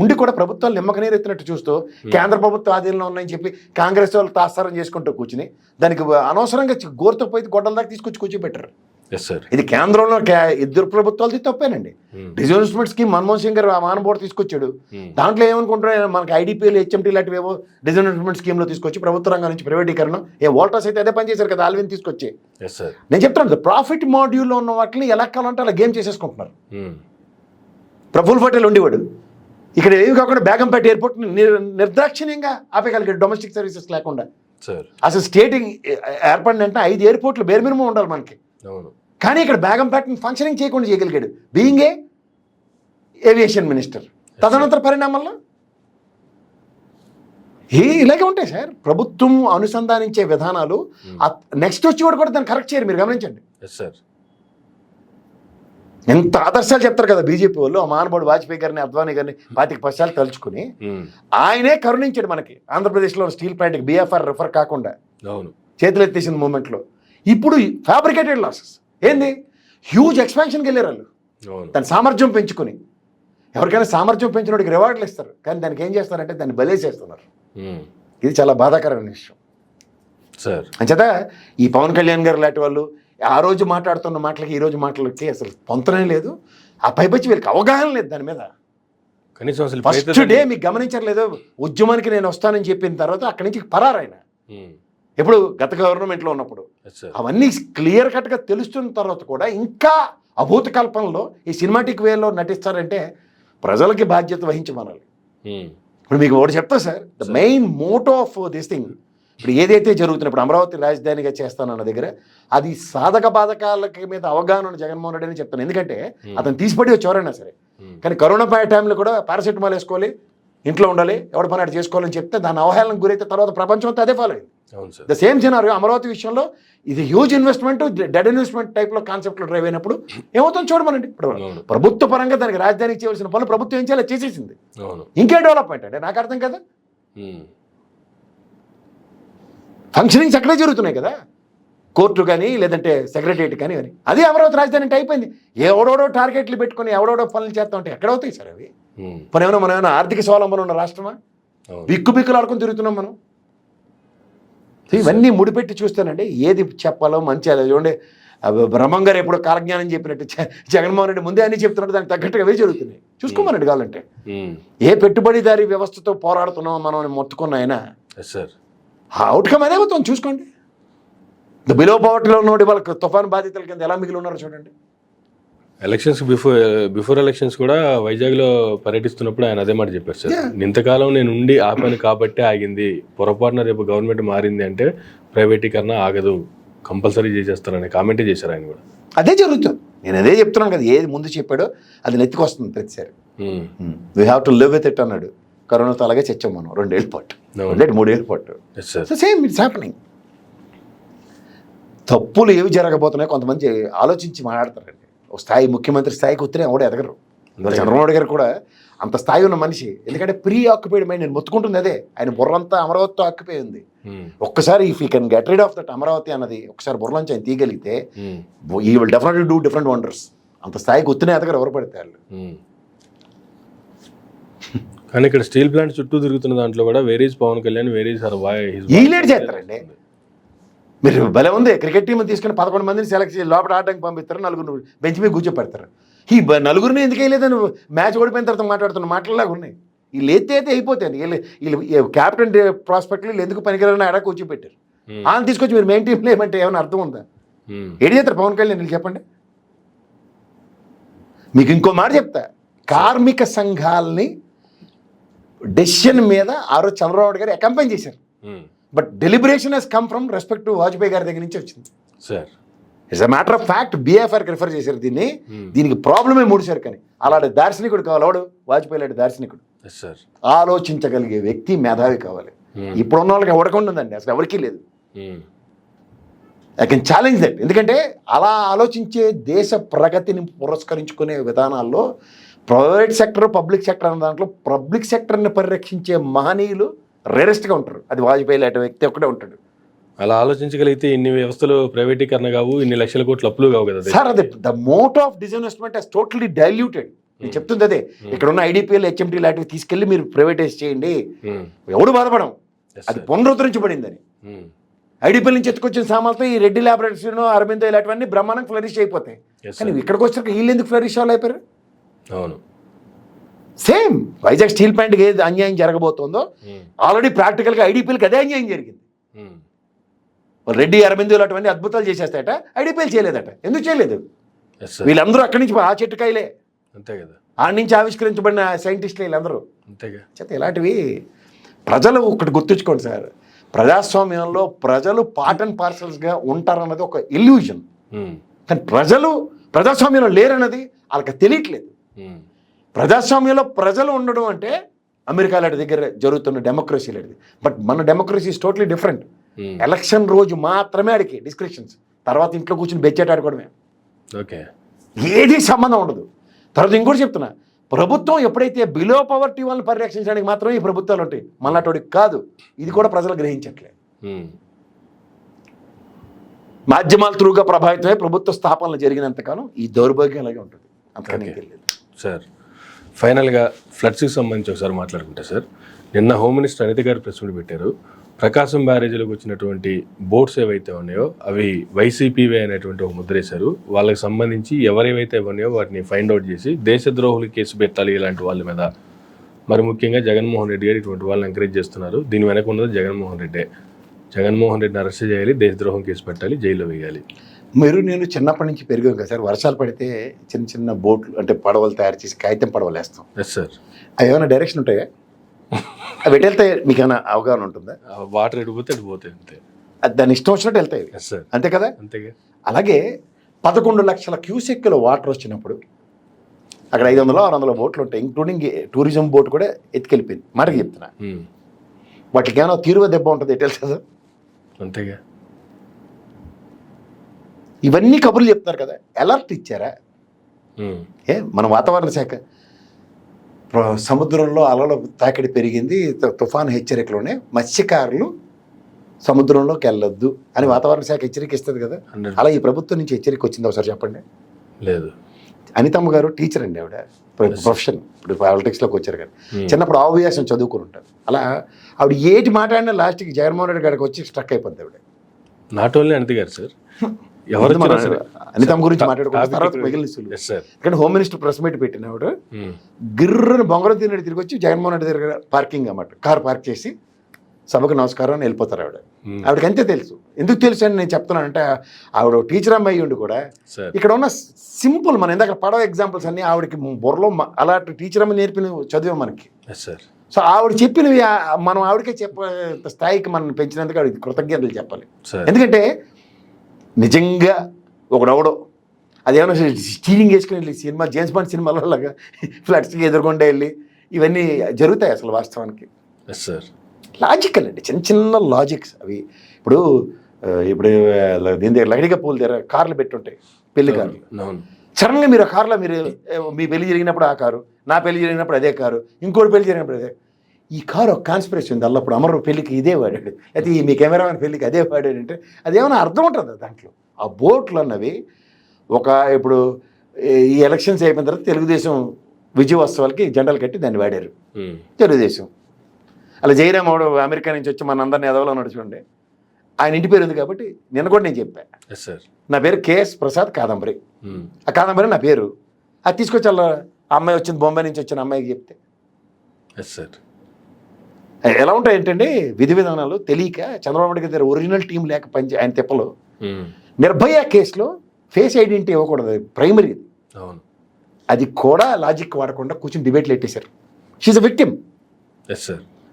ఉండి కూడా ప్రభుత్వాలు నిమ్మక నీరు ఎత్తినట్టు చూస్తూ కేంద్ర ప్రభుత్వ ఆధీనంలో ఉన్నాయని చెప్పి కాంగ్రెస్ వాళ్ళు తాత్సారం చేసుకుంటూ కూర్చుని దానికి అనవసరంగా గోరుతో పోయి గొడ్డల దాకా తీసుకొచ్చి కూర్చోబెట్టారు. Yes sir. ఇది కేంద్రంలో ఇద్దరు ప్రభుత్వాలది తప్పేనండి. డిజిన్వెస్ట్మెంట్ స్కీమ్ మన్మోహన్ సింగ్ గారు ఆ మానబోర్డు తీసుకొచ్చాడు. దాంట్లో ఏమనుకుంటున్నారు, మనకి ఐడిపిఎల్ హెచ్ఎంటీ లాంటివి ఏవో డిజిన్వెస్ట్మెంట్ స్కీమ్లో తీసుకొచ్చి ప్రభుత్వ రంగం నుంచి ప్రైవేటీకరణ, వోల్టాస్ అయితే అదే పని చేశారు కదా, ఆల్విన్ తీసుకొచ్చి. నేను చెప్తాను, ప్రాఫిట్ మాడ్యూల్లో ఉన్న వాటిని ఎలా కావాలంటే అలా గేమ్ చేసేసుకుంటున్నారు. ప్రఫుల్ పటేల్ ఉండేవాడు, ఇక్కడ ఏమి కాకుండా బేగంపేట ఎయిర్పోర్ట్ నిర్దాక్షిణ్యంగా ఆపేయగలిగాడు డొమెస్టిక్ సర్వీసెస్ లేకుండా. అసలు స్టేట్ ఏర్పడిన వెంటనే 5 ఎయిర్పోర్ట్లు బేర్ మినిమం ఉండాలి మనకి. కానీ ఇక్కడ బేగంపేటని ఫంక్షనింగ్ చేయకుండా చేయగలిగాడు, బీయింగ్ ఏ ఏవియేషన్ మినిస్టర్. తదనంతర పరిణామంలో ఇలాగే ఉంటాయి సార్ ప్రభుత్వం అనుసంధానించే విధానాలు. నెక్స్ట్ వచ్చి కూడా దాన్ని కరెక్ట్ చేయరు, మీరు గమనించండి. ఎంత ఆదర్శాలు చెప్తారు కదా బీజేపీ వాళ్ళు. ఆ మహానుభావుడు వాజ్పేయి గారిని, అద్వానీ గారిని 25 పక్షాలు తలుచుకుని ఆయనే కరుణించాడు మనకి. ఆంధ్రప్రదేశ్లో స్టీల్ ప్లాంట్కి బిఎఫ్ఆర్ రిఫర్ కాకుండా చేతులు ఎత్తేసిన మూమెంట్లో ఇప్పుడు ఫ్యాబ్రికేటెడ్ లాసెస్ ఏంది, హ్యూజ్ ఎక్స్పాన్షన్కి వెళ్ళారు వాళ్ళు. దాని సామర్థ్యం పెంచుకుని, ఎవరికైనా సామర్థ్యం పెంచినోడికి రివార్డులు ఇస్తారు, కానీ దానికి ఏం చేస్తారంటే దాన్ని బలేసేస్తున్నారు. ఇది చాలా బాధాకరమైన విషయం సార్. అంచేత ఈ పవన్ కళ్యాణ్ గారు లాంటి వాళ్ళు ఆ రోజు మాట్లాడుతున్న మాటలకి ఈ రోజు మాటలకి అసలు పొంతనే లేదు. ఆ పైపచ్చి వీళ్ళకి అవగాహన లేదు దాని మీద. కనీసం ఫస్ట్ డే మీకు గమనించట్లేదు, ఉద్యమానికి నేను వస్తానని చెప్పిన తర్వాత అక్కడి నుంచి పరారాయన. ఎప్పుడు గత గవర్నమెంట్లో ఉన్నప్పుడు అవన్నీ క్లియర్ కట్గా తెలుస్తున్న తర్వాత కూడా ఇంకా అభూత కల్పనలో ఈ సినిమాటిక్ వేలో నటిస్తారంటే ప్రజలకి బాధ్యత వహించమనాలి. ఇప్పుడు మీకు ఒకటి చెప్తా sir, the main motto of this thing, ఇప్పుడు ఏదైతే జరుగుతున్నా, ఇప్పుడు అమరావతి రాజధానిగా చేస్తానన్న దగ్గర అది సాధక బాధకాలకి మీద అవగాహన జగన్మోహన్ రెడ్డి అని చెప్తాను. ఎందుకంటే అతను తీసిపడి వచ్చేవారైనా సరే, కానీ కరోనా టైంలో కూడా పారాసెటమాల్ వేసుకోవాలి, ఇంట్లో ఉండాలి, ఎవరి పని అటు చేసుకోవాలని చెప్తే దాని అవహేళనకు గురైతే తర్వాత ప్రపంచం అంతా అదే ఫాలో అయింది. ద సేమ్ సినారియో అమరావతి విషయంలో ఇది హ్యూజ్ ఇన్వెస్ట్మెంట్, డెడ్ ఇన్వెస్ట్మెంట్ టైప్లో కాన్సెప్ట్లో డ్రైవ్ అయినప్పుడు ఏమవుతుందో చూడమనండి. ఇప్పుడు ప్రభుత్వ పరంగా దానికి రాజధానికి చేయవలసిన పనులు ప్రభుత్వం ఏం చేయాలో చేసేసింది. ఇంకే డెవలప్మెంట్ అంటే నాకు అర్థం కదా. ఫంక్షనింగ్స్ అక్కడే జరుగుతున్నాయి కదా, కోర్టు కానీ లేదంటే సెక్రటరియట్ కానీ అని. అదే అమరావతి రాజధాని అంటే అయిపోయింది. ఎవడోడో టార్గెట్లు పెట్టుకుని ఎవడోడో పనులు చేస్తా ఉంటే ఎక్కడ అవుతాయి సార్ అవి? మనం ఏమైనా ఆర్థిక స్వావలంబన ఉన్న రాష్ట్రమా? బిక్కులు ఆడుకొని తిరుగుతున్నాం మనం. ఇవన్నీ ముడిపెట్టి చూస్తానండి, ఏది చెప్పాలో మంచి అది చూడండి. బ్రహ్మం గారు ఎప్పుడో కాలజ్ఞానం చెప్పినట్టు జగన్మోహన్ రెడ్డి ముందే అన్ని చెప్తున్నట్టు దానికి తగ్గట్టుగా అవే జరుగుతున్నాయి. చూసుకోమనండి కావాలంటే. ఏ పెట్టుబడిదారీ వ్యవస్థతో పోరాడుతున్నాం మనం మొత్తుకున్న ఆయన ఆ అవుట్కమ్ అదే అవుతుంది. చూసుకోండి, బిలో పవర్టీలో ఉన్నవాడి వాళ్ళకి తుఫాను బాధితుల కింద ఎలా మిగిలి ఉన్నారో చూడండి. ఎలక్షన్స్ బిఫోర్ ఎలక్షన్స్ కూడా వైజాగ్లో పర్యటిస్తున్నప్పుడు ఆయన అదే మాట చెప్పారు సార్, ఇంతకాలం నేను ఉండి ఆపాను కాబట్టే ఆగింది, పొరపాటున రేపు గవర్నమెంట్ మారింది అంటే ప్రైవేటీకరణ ఆగదు, కంపల్సరీ చేసేస్తారని కామెంటే చేశారు ఆయన కూడా. అదే జరుగుతుంది, నేను అదే చెప్తున్నాను కదా. ఏది ముందు చెప్పాడో అది నెత్తికొస్తుంది ప్రతిసారి. We have to live with it అన్నాడు. కరోనాతో అలాగే చచ్చాం మనం 2 ఏళ్ళ పాటు, 3 ఏళ్ళ పాటు. Same it's happening. తప్పులు ఏవి జరగబోతున్నాయో కొంతమంది ఆలోచించి మాట్లాడతారండి. ఒక స్థాయి ముఖ్యమంత్రి స్థాయికి వస్తేనే ఎవడో ఎదగరు. చంద్రబాబు గారు కూడా అంత స్థాయి ఉన్న మనిషి, ఎందుకంటే ప్రీ ఆక్యుపైడ్ మైండ్. నేను మొత్తుకుంటుంది అదే, ఆయన బుర్రంతా అమరావతితో ఆక్యుపై ఉంది. ఒక్కసారి if you can get rid of that Amaravati అన్నది ఒకసారి బుర్రలోంచి ఆయన తీయగలిగితే ఈ will definitely do different wonders. అంత స్థాయికి వస్తేనే ఎదగరు ఎవరు పడితే వాళ్ళు. కానీ ఇక్కడ స్టీల్ ప్లాంట్ చుట్టూ తిరుగుతున్న దాంట్లో కూడా వేరీస్ పవన్ కళ్యాణ్, వేరీస్ ఈలేట్ చేస్తారండి. మీరు భలే ఉంది, క్రికెట్ టీం తీసుకుని 11 మందిని సెలెక్ట్ చేసి లోపల ఆడడానికి పంపిస్తారు, 4 బెంచ్ మీద కూర్చోపెడతారు. ఈ 4 ఎందుకు వేయలేదని మ్యాచ్ ఓడిపోయిన తర్వాత మాట్లాడుతున్న మాటలాగా ఉన్నాయి. వీళ్ళు అయితే అయిపోతాయి. వీళ్ళు క్యాప్టెన్ ప్రాస్పెక్ట్లు వీళ్ళు ఎందుకు పనికిరాలని ఆడ కూర్చోపెట్టారు. ఆయన తీసుకొచ్చి మీరు మెయిన్ టీంలో ఏమంటే ఏమైనా అర్థం ఉందా? ఏడు చేస్తారు పవన్ కళ్యాణ్ వీళ్ళు చెప్పండి. మీకు ఇంకో మాట చెప్తా, కార్మిక సంఘాలని డెసిషన్ మీద ఆ రోజు చంద్రబాబు గారు అకంపెనీ చేశారు. But deliberation has come from respect to Vajpayee గారి దగ్గర నుంచి వచ్చింది sir. It's a matter of fact. బిఎఫ్ఆర్కి రిఫర్ చేశారు దీన్ని. దీనికి ప్రాబ్లమే 3 సార్. కానీ అలాంటి దార్శనికుడు కావాలి. వాడు వాజ్పేయి లాంటి దార్శనికుడు, ఆలోచించగలిగే వ్యక్తి, మేధావి కావాలి. ఇప్పుడున్న వాళ్ళకి ఎవరికి ఉందండి, అసలు ఎవరికీ లేదు. I can challenge that. ఎందుకంటే అలా ఆలోచించే దేశ ప్రగతిని పురస్కరించుకునే విధానాల్లో ప్రైవేట్ సెక్టర్, పబ్లిక్ సెక్టర్ అనే దాంట్లో పబ్లిక్ సెక్టర్ని పరిరక్షించే మహనీయులు రేరెస్ట్గా ఉంటారు. అది వాజ్పేయి లాంటి వ్యక్తి ఒక్కడే ఉంటాడు. అలా ఆలోచించగలిగితే ఇన్ని వ్యవస్థలు ప్రైవేటీకరణ కావు, ఇన్ని లక్షల కోట్లు అప్పులు కావు కదా సార్. అది the motto of disinvestment has totally diluted. నేను చెప్తుంది అదే. ఇక్కడ ఉన్న ఐడిపిఎల్, హెచ్ఎంటీ లాంటివి తీసుకెళ్లి మీరు ప్రైవేటైజ్ చేయండి, ఎవడు బాధపడం. అది పునరుద్ధరించబడిందని. ఐడిపిఎల్ నుంచి ఎత్తుకొచ్చిన సామాన్లతో ఈ రెడ్డి ల్యాబొరేటరీస్ను అరవిందో ఇలాంటివన్నీ బ్రహ్మాండంగా ఫ్లరిష్ అయిపోతాయి. Yes, కానీ ఇక్కడికి వచ్చాక వీళ్ళు ఎందుకు ఫ్లరిష్ అవ్వాలి అయిపోయారు? అవును. సేమ్ వైజాగ్ స్టీల్ ప్లాంట్కి ఏది అన్యాయం జరగబోతుందో ఆల్రెడీ ప్రాక్టికల్గా ఐడిపిఎల్కి అదే అన్యాయం జరిగింది. రెడ్డి అరవిందో అటువంటి అద్భుతాలు చేసేస్తాయట, ఐడిపిఎల్ చేయలేదట. ఎందుకు చేయలేదు? వీళ్ళందరూ అక్కడి నుంచి ఆ చెట్టుకాయలే, అంతే కదా, ఆడి నుంచి ఆవిష్కరించబడిన సైంటిస్టులు వీళ్ళందరూ. అంతేగా. చేత ఇలాంటివి ప్రజలు ఒకటి గుర్తుంచుకోండి సార్, ప్రజాస్వామ్యంలో ప్రజలు పార్ట్ అండ్ పార్సల్స్గా ఉంటారన్నది ఒక ఇల్యూజన్. కానీ ప్రజలు ప్రజాస్వామ్యంలో లేరన్నది వాళ్ళకి తెలియట్లేదు. ప్రజాస్వామ్యంలో ప్రజలు ఉండడం అంటే అమెరికా లాంటి దగ్గర జరుగుతున్న డెమోక్రసీ లాంటిది. బట్ మన democracy is totally different. Election రోజు మాత్రమే ఆడికి డిస్క్రిప్షన్స్, తర్వాత ఇంట్లో కూర్చుని బెచ్చేట ఆడుకోవడమే, ఓకే, ఏది సంబంధం ఉండదు. తర్వాత ఇంకోటి చెప్తున్నా, ప్రభుత్వం ఎప్పుడైతే బిలో పవర్టీ వాళ్ళని పరిరక్షించడానికి మాత్రమే ఈ ప్రభుత్వాలు ఉంటాయి, మళ్ళాటోడికి కాదు. ఇది కూడా ప్రజలు గ్రహించట్లేదు. మాధ్యమాల త్రూగా ప్రభావితమై ప్రభుత్వ స్థాపనలు జరిగినంతకాలం ఈ దౌర్భాగ్యం అలాగే ఉంటుంది. అంతకనే తెలియదు సార్. ఫైనల్గా ఫ్లడ్స్కి సంబంధించి ఒకసారి మాట్లాడుకుంటే సార్, నిన్న హోమ్ మినిస్టర్ అనిత గారు ప్రెస్ మీట్ పెట్టారు. ప్రకాశం బ్యారేజీలోకి వచ్చినటువంటి బోట్స్ ఏవైతే ఉన్నాయో అవి వైసీపీవే అనేటువంటి ఒక ముద్ర వేశారు. వాళ్ళకి సంబంధించి ఎవరేవైతే ఉన్నాయో వాటిని ఫైండ్ అవుట్ చేసి దేశద్రోహులు కేసు పెట్టాలి ఇలాంటి వాళ్ళ మీద. మరి ముఖ్యంగా జగన్మోహన్ రెడ్డి గారు ఇటువంటి వాళ్ళని ఎంకరేజ్ చేస్తున్నారు. దీని వెనక ఉన్నది జగన్మోహన్ రెడ్డే. జగన్మోహన్ రెడ్డిని అరెస్ట్ చేయాలి, దేశద్రోహం కేసు పెట్టాలి, జైల్లో వేయాలి. మీరు నేను చిన్నప్పటి నుంచి పెరిగాం కదా సార్, వర్షాలు పడితే చిన్న చిన్న బోట్లు అంటే పడవలు తయారు చేసి కాగితం పడవలు వేస్తాం. Yes sir. అవి ఏమైనా డైరెక్షన్ ఉంటాయా? అవి ఎటు వెళ్తాయి మీకు ఏమైనా అవగాహన ఉంటుందా? వాటర్ ఎడిపోతే ఎడిపోతాయి అంతే, అది దాని ఇష్టం వచ్చినట్టు వెళ్తాయి. అంతే కదా. అంతేగా. అలాగే 11 లక్షల క్యూసెక్కుల వాటర్ వచ్చినప్పుడు అక్కడ 500-600 బోట్లు ఉంటాయి, ఇంక్లూడింగ్ టూరిజం బోట్ కూడా ఎత్తుకెళ్ళిపోయింది. మాటకి చెప్తున్నా, వాటికి ఏమైనా తీరువ దెబ్బ ఉంటుంది ఎటు వెళ్తుందా? అంతేగా. ఇవన్నీ కబుర్లు చెప్తారు కదా, అలర్ట్ ఇచ్చారా? మన వాతావరణ శాఖ సముద్రంలో అలల తాకిడి పెరిగింది, తుఫాను హెచ్చరికలోనే మత్స్యకారులు సముద్రంలోకి వెళ్ళొద్దు అని వాతావరణ శాఖ హెచ్చరిక ఇస్తుంది కదా. అలా ఈ ప్రభుత్వం నుంచి హెచ్చరిక వచ్చింది ఒకసారి చెప్పండి. లేదు. అనితమ్మ గారు టీచర్ అండి, ఆవిడ ప్రొఫెషన్, ఇప్పుడు పాలిటిక్స్లోకి వచ్చారు కదా, చిన్నప్పుడు ఆవ్యాసం చదువుకుని ఉంటారు. అలా ఆవిడ ఏటి మాట్లాడినా లాస్ట్కి జగన్మోహన్ రెడ్డి గారికి వచ్చి స్ట్రక్ అయిపోద్ది ఆవిడ. నాట్ ఓన్లీ అనిత గారు సార్, ఎవరు అనితమ్మ గురించి మాట్లాడుకుంటారు తర్వాత మిగిలిన. కానీ హోమ్ మినిస్టర్ ప్రెస్ మీట్ పెట్టిన ఆవిడ గిర్రని బొంగరం తిన్నట్టు తిరిగి వచ్చి జగన్మోహన్ రెడ్డి దగ్గర పార్కింగ్ అన్నమాట, కార్ పార్క్ చేసి సభకు నమస్కారం అని వెళ్ళిపోతారు ఆవిడ. ఆవిడకి అంతే తెలుసు. ఎందుకు తెలుసు అని నేను చెప్తున్నానంటే, ఆవిడ టీచర్ అమ్మాయి ఉండి కూడా ఇక్కడ ఉన్న సింపుల్ మన ఇందాక పడవ ఎగ్జాంపుల్స్ అన్ని ఆవిడకి బుర్రలో అలాంటి టీచర్ అమ్మ నేర్పిన చదివే మనకి. సో ఆవిడ చెప్పినవి మనం ఆవిడకే చెప్పే స్థాయికి మనం పెంచినందుకు ఆవిడకి కృతజ్ఞతలు చెప్పాలి. ఎందుకంటే నిజంగా ఒకడవడో అదేమన్నా స్టీరింగ్ వేసుకుని వెళ్ళి సినిమా జేమ్స్ బాండ్ సినిమాలలాగా ఫ్లడ్స్కి ఎదుర్కొండే వెళ్ళి ఇవన్నీ జరుగుతాయి అసలు వాస్తవానికి. లాజికల్ అండి, చిన్న చిన్న లాజిక్స్ అవి. ఇప్పుడు దీని దగ్గర లగడిగా పూల దగ్గర కార్లు పెట్టుంటాయి, పెళ్లి కార్లు. సడన్గా మీరు ఆ కార్లో మీరు మీ పెళ్లి జరిగినప్పుడు ఆ కారు, నా పెళ్లి జరిగినప్పుడు అదే కారు, ఇంకోటి పెళ్లి జరిగినప్పుడు అదే. ఈ కారు ఒక కాన్స్పిరసీ ఉంది, అల్లప్పుడు అమరు పెళ్లికి ఇదే వాడాడు, అయితే మీ కెమెరామెన్ పెళ్లికి అదే వాడాడు అంటే అదేమైనా అర్థం ఉంటుంది దాంట్లో. ఆ బోట్లు అన్నవి ఒక ఇప్పుడు ఈ ఎలక్షన్స్ అయిపోయిన తర్వాత తెలుగుదేశం విజయోత్సవాలకి జెండాలు కట్టి దాన్ని వాడారు తెలుగుదేశం. అలా జయరామ్ వాడు అమెరికా నుంచి వచ్చి మన అందరినీ ఎదవలో నడుచుకోండి, ఆయన ఇంటి పేరు ఉంది కాబట్టి నిన్న కూడా నేను చెప్పాను, నా పేరు కేఎస్ ప్రసాద్ కాదంబరి. ఆ కాదంబరి నా పేరు. అది తీసుకొచ్చి అలా అమ్మాయి వచ్చింది, బొంబాయి నుంచి వచ్చిన అమ్మాయికి చెప్తే ఎలా ఉంటాయి ఏంటంటే విధి విధానాలు తెలియక చంద్రబాబు నాయుడు గారి ఒరిజినల్ టీం లేక ఆయన తిప్పలు. నిర్భయ కేసులో ఫేస్ ఐడెంటిటీ ఇవ్వకూడదు, ప్రైమరీ. అది కూడా లాజిక్ వాడకుండా కూర్చొని డిబేట్లు పెట్టేశారు. She's a victim.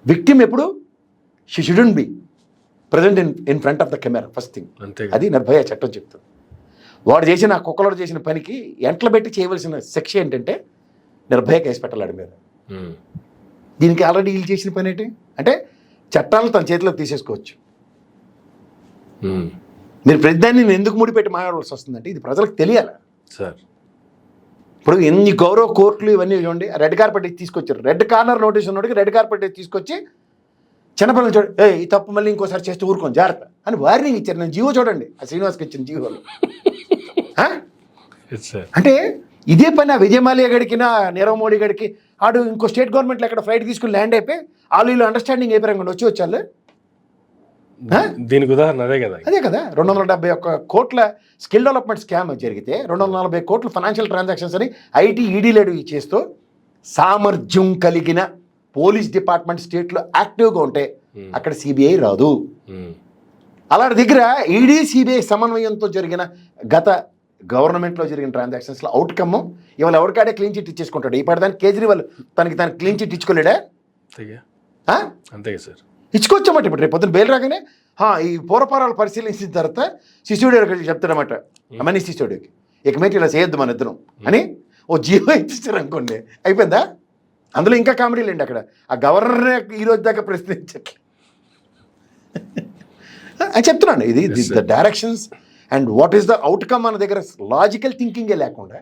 విక్టిమ్ ఎప్పుడు she should be present in front of the camera, first thing. అది నిర్భయ చట్టం చెప్తుంది. వాడు చేసిన ఆ కుక్కలోడు చేసిన పనికి ఎంట్ల పెట్టి చేయవలసిన శిక్ష ఏంటంటే నిర్భయ కేసు పెట్టాలి మీద. దీనికి ఆల్రెడీ వీళ్ళు చేసిన పని ఏంటి అంటే చట్టాలను తన చేతిలో తీసేసుకోవచ్చు. మీరు ప్రతిదాన్ని నేను ఎందుకు ముడిపెట్టి మాట్లాడవలసి వస్తుందంటే ఇది ప్రజలకు తెలియాలి సార్. ఇప్పుడు ఎన్ని గౌరవ కోర్టులు ఇవన్నీ చూడండి, రెడ్ కార్పెట్ తీసుకొచ్చారు. రెడ్ కార్నర్ నోటీస్ ఉన్నోడికి రెడ్ కార్పెట్ తీసుకొచ్చి చిన్నపిల్లలు చూడండి, ఈ తప్పు మళ్ళీ ఇంకోసారి చేస్తే ఊరుకోండి జాగ్రత్త అని వార్నింగ్ ఇచ్చారు. నేను జీవో చూడండి, ఆ శ్రీనివాస్కి ఇచ్చిన జీవోలు. అంటే ఇదే పని ఆ విజయమాల్య గడికి, నీరవ్ మోడీ గడికి, ఆడు ఇంకో స్టేట్ గవర్నమెంట్లో ఎక్కడ ఫ్లైట్ తీసుకుని ల్యాండ్ అయిపోయి వాళ్ళు అండర్స్టాండింగ్ అయిపోయారు వచ్చి వచ్చారు. దీనికి ఉదాహరణ అదే కదా. అదే కదా, 271 కోట్ల స్కిల్ డెవలప్మెంట్ స్కామ్ జరిగితే 240 కోట్ల ఫైనాన్షియల్ ట్రాన్సాక్షన్స్ అని ఐటీ ఈడీలేడు చేస్తూ సామర్థ్యం కలిగిన పోలీస్ డిపార్ట్మెంట్ స్టేట్లో యాక్టివ్గా ఉంటే అక్కడ సిబిఐ రాదు. అలాంటి దగ్గర ఈడీ సిబిఐ సమన్వయంతో జరిగిన గత గవర్నమెంట్లో జరిగిన ట్రాన్సాక్షన్స్లో అవుట్కమ్ ఇవాళ ఎవరికాడే క్లీన్ చిట్ ఇచ్చేసుకుంటాడు. ఈ పడదానికి కేజ్రీవాల్ తనకి క్లీన్ చిట్ ఇచ్చుకోలేడా? అంతే సార్, ఇచ్చుకోవచ్చన్నమాట. ఇప్పుడు రేపు పొద్దున బెయిల్ రాగానే ఈ పూర్వపరాలు పరిశీలించిన తర్వాత సిసోడియోకి చెప్తాడనమాట, మనీ సిసోడియోకి ఇక మీద ఇలా చేయొద్దు మన ఇద్దరం అని ఓ జీవో ఇచ్చేసారు అనుకోండి, అయిపోయిందా? అందులో ఇంకా కామెడీ లేండి. అక్కడ ఆ గవర్నర్ ఈ రోజు దాకా ప్రశ్నించట్లే అని చెప్తున్నాను. ఇది the directions and what is the outcome అన్న దగ్గర లాజికల్ థింకింగే లేకుండా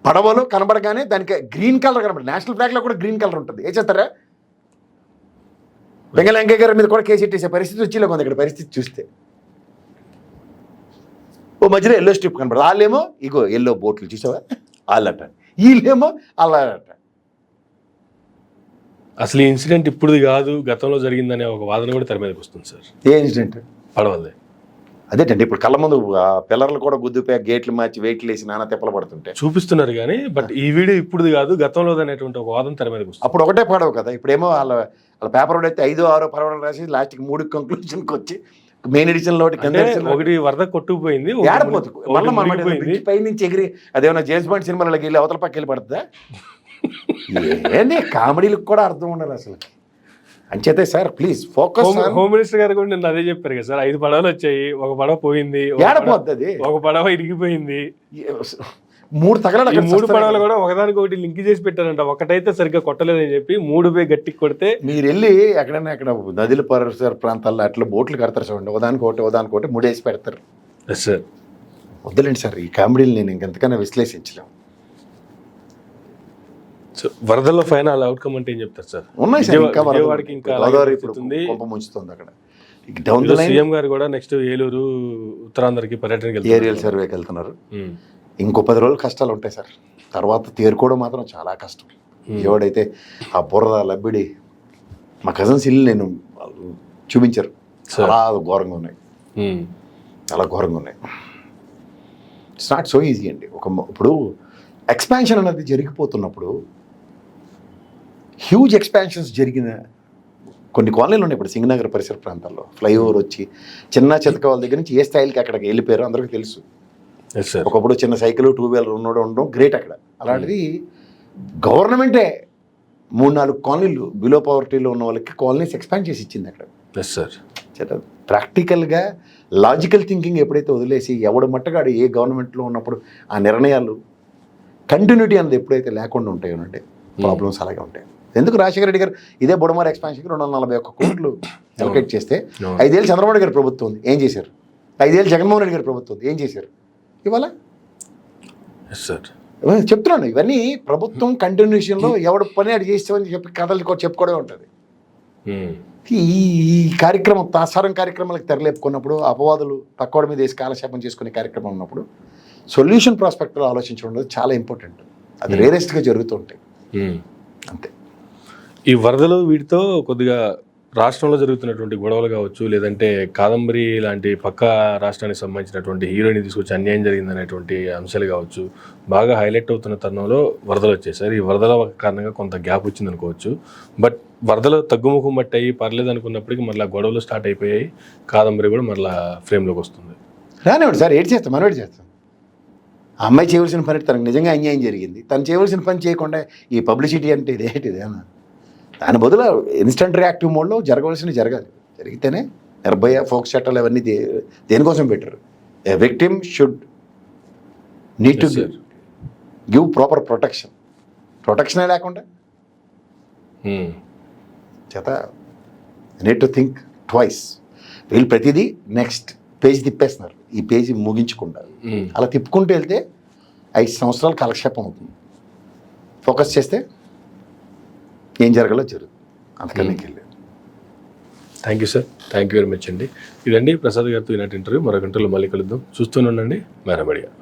పడవలో కనబడగానే దానికి గ్రీన్ కలర్ కనబడి, నేషనల్ ఫ్లాగ్లో కూడా గ్రీన్ కలర్ ఉంటుంది. ఏం చేస్తారా? వెంగళంకయ్య గారి మీద కూడా కేసు ఎట్టేసే పరిస్థితి వచ్చేలా ఉంది ఇక్కడ పరిస్థితి చూస్తే. ఓ మధ్యలో ఎల్లో స్ట్రిప్ కనబడదు, వాళ్ళేమో ఇగో ఎల్లో బోట్లు చూసావా వాళ్ళట, వీళ్ళేమో అల్లట. అసలు ఈ ఇన్సిడెంట్ ఇప్పుడు కాదు గతంలో జరిగిందనే ఒక వాదన కూడా తెర మీదకి వస్తుంది సార్. ఏ ఇన్సిడెంట్? పడవలే. అదేంటండి, ఇప్పుడు కళ్ళ ముందు పిల్లర్లు కూడా గుద్దుపోయి గేట్లు మార్చి వెయిట్లు వేసి నానా తెప్పలు పడుతుంటే చూపిస్తున్నారు. కానీ బట్ ఈ వీడియో ఇప్పుడు కాదు గతంలో అనేటువంటి ఒక వాదన తెర మీదకి వస్తుంది. అప్పుడు ఒకటే పడవు కదా, ఇప్పుడేమో వాళ్ళ పేపర్ అయితే 5, 6 పడవలు రాసి లాస్ట్కి 3 కంక్లూజన్కి వచ్చి మెయిన్ ఎడిషన్ లో ఒకటి వరద కొట్టుకుపోయింది, మళ్ళీ పై నుంచి ఎగిరి అదేమన్నా జేమ్స్ బాండ్ సినిమాలకి వెళ్ళి అవతల పక్క వెళ్ళి పడుతుందా? ఏంటి కామెడీలకు కూడా అర్థం ఉండాలి అసలు. అంచేతే sir please focus. Home minister గారు కూడా నిన్న అదే చెప్పారు కదా సార్, 5 పడవలు వచ్చాయి, ఒక పడవ పోయింది, ఏడపోద్ది, ఒక పడవ ఇరిగిపోయింది, 3 తగలడు. 3 పడవలు కూడా ఒకదానికి ఒకటి లింక్ చేసి పెట్టారంట. ఒకటైతే సరిగ్గా కొట్టలేదని చెప్పి 3 పోయి గట్టికి కొడితే మీరు వెళ్ళి ఎక్కడైనా అక్కడ నదుల పరిసర ప్రాంతాల్లో అట్లా బోట్లు కడతారు చూడండి, ఒకదానికి ముడేసి పెడతారు సార్. వద్దులేండి సార్ ఈ కామెడీలు, నేను ఇంకెంతకైనా విశ్లేషించలేము. సో వరదల్లో ఫైనల్ అవుట్కమ్ అంటే ఏం చెప్తారు సార్? ఉన్నాయి సార్, ఇంకా గోదావరి ముంచుతుంది అక్కడ. సీఎం గారు కూడా నెక్స్ట్ ఏలూరు ఉత్తరాంధ్రకి పర్యటనకి ఏరియల్ సర్వేకి వెళ్తున్నారు. ఇంకో 10 రోజులు కష్టాలు ఉంటాయి సార్, తర్వాత తేరుకోవడం మాత్రం చాలా కష్టం. ఎవడైతే ఆ బురద లబ్బిడి, మా కజిన్స్ ఇల్లు నేను చూపించారు, చాలా ఘోరంగా ఉన్నాయి, చాలా ఘోరంగా ఉన్నాయి. ఇట్స్ నాట్ సో ఈజీ అండి. ఇప్పుడు ఎక్స్పాన్షన్ అనేది జరిగిపోతున్నప్పుడు హ్యూజ్ ఎక్స్పాన్షన్స్ జరిగిన కొన్ని కాలనీలు ఉన్నాయి. ఇప్పుడు సింగనగర్ పరిసర ప్రాంతాల్లో ఫ్లైఓవర్ వచ్చి చిన్న చితక వాళ్ళ దగ్గర నుంచి ఏ స్థాయికి అక్కడికి వెళ్ళిపోయారో అందరికీ తెలుసు. ఒకప్పుడు చిన్న సైకిల్ 2 వీలర్ ఉండడం గ్రేట్ అక్కడ. అలాంటిది గవర్నమెంటే 3-4 కాలనీలు బిలో పవర్టీలో ఉన్న వాళ్ళకి కాలనీస్ ఎక్స్పాండ్ చేసి ఇచ్చింది అక్కడ. ప్రాక్టికల్గా లాజికల్ థింకింగ్ ఎప్పుడైతే వదిలేసి ఎవడు మట్టగాడు ఏ గవర్నమెంట్లో ఉన్నప్పుడు ఆ నిర్ణయాలు కంటిన్యూటీ అనేది ఎప్పుడైతే లేకుండా ఉంటాయోనంటే ప్రాబ్లమ్స్ అలాగే ఉంటాయి. ఎందుకు రాజశేఖర రెడ్డి గారు ఇదే బుడమర ఎక్స్పాన్షన్కి 241 కోట్లు అలొకేట్ చేస్తే 5 ఏళ్ళు చంద్రబాబు గారి ప్రభుత్వం ఉంది, ఏం చేశారు? 5 ఏళ్ళు జగన్మోహన్ రెడ్డి గారి ప్రభుత్వం ఉంది, ఏం చేశారు? ఇవాళ చెప్తున్నాను, ఇవన్నీ ప్రభుత్వం కంటిన్యూషన్లో ఎవడు పని అడి చేస్తామని చెప్పి కథలు చెప్పుకోవడం ఉంటుంది. ఈ కార్యక్రమం తాసారం కార్యక్రమాలకు తెరలేపుకున్నప్పుడు, అపవాదులు పక్కవాడి మీద వేసి కాలక్షేపం చేసుకునే కార్యక్రమం ఉన్నప్పుడు సొల్యూషన్ ప్రాస్పెక్ట్లో ఆలోచించడం అనేది చాలా ఇంపార్టెంట్. అది రేరెస్ట్గా జరుగుతూ ఉంటాయి అంతే. ఈ వరదలు వీటితో కొద్దిగా రాష్ట్రంలో జరుగుతున్నటువంటి గొడవలు కావచ్చు, లేదంటే కాదంబరి లాంటి పక్క రాష్ట్రానికి సంబంధించినటువంటి హీరోయిన్ తీసుకొచ్చి అన్యాయం జరిగిందనేటువంటి అంశాలు కావచ్చు, బాగా హైలైట్ అవుతున్న తరుణంలో వరదలు వచ్చేసారు. ఈ వరదల కారణంగా కొంత గ్యాప్ వచ్చింది అనుకోవచ్చు. బట్ వరదలు తగ్గుముఖం బట్టాయి, పర్లేదు అనుకున్నప్పటికీ మళ్ళీ గొడవలు స్టార్ట్ అయిపోయాయి. కాదంబరి కూడా మళ్ళీ ఫ్రేమ్లోకి వస్తుంది. రానివ్వండి సార్, ఏడు చేస్తాం, మనం ఏడు చేస్తాం. ఆ అమ్మాయి చేయవలసిన పని తనకు నిజంగా అన్యాయం జరిగింది, తను చేయవలసిన పని చేయకుండా ఈ పబ్లిసిటీ అంటే ఇదేనా? దాని బదులు ఇన్స్టంట్ రియాక్టివ్ మోడ్లో జరగవలసినవి జరగాలి. జరిగితేనే నిర్భయ ఫోక్స్ చట్టాలు అవన్నీ దేనికోసం పెట్టారు. A victim should need to give proper ప్రొటెక్షనే లేకుండా చేత నీడ్ టు థింక్ ట్వైస్. వీళ్ళు ప్రతిదీ నెక్స్ట్ పేజ్ తిప్పేస్తున్నారు, ఈ పేజీ ముగించకుండా. అలా తిప్పుకుంటూ వెళ్తే 5 సంవత్సరాలు కాలక్షేపం అవుతుంది. ఫోకస్ చేస్తే ఏం జరగాలో జరుగుతుంది, అందుకని వెళ్ళలేదు. Thank you sir, thank you very much అండి. ఇదండి ప్రసాద్ గారితో ఈనాటి ఇంటర్వ్యూ. మరొక ఇంటర్వ్యూలో మళ్ళీ కలుద్దాం. చూస్తూనే ఉండండి మేరా మీడియా.